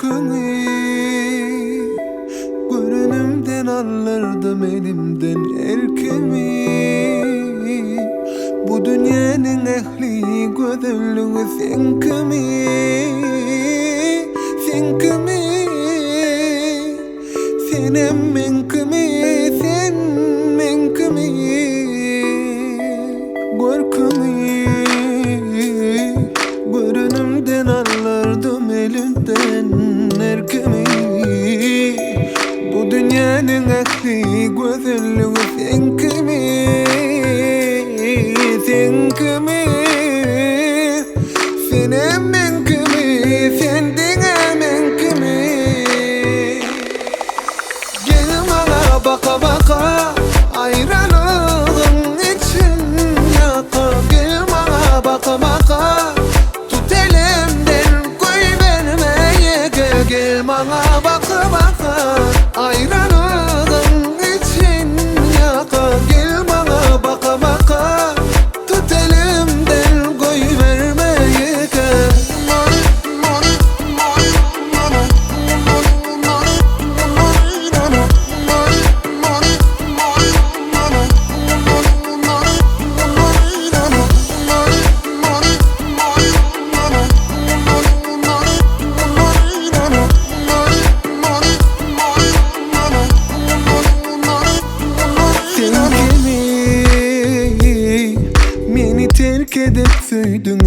korkunu görünümden alırdım elimden erkemi. Bu dünyanın ehli gözellüğü sen kimi? Sen kimi? Sen emmen kimi? Sen men kimi? Korkunu görünümden alırdım elimden erkemi. Bu dünyanın ehli gözellüğü sen kimi? Sen kimi? Sen emmen kimi? Sendin emen kimi? Gel bana baka baka ayrılığın için yaka. Gel bana baka baka tut elimden koy vermeye. Gel bana baka baka ayrılığın için yaka. Gel bana baka baka tut elimden koy vermeye. Sen kimi? Beni terk edip söydün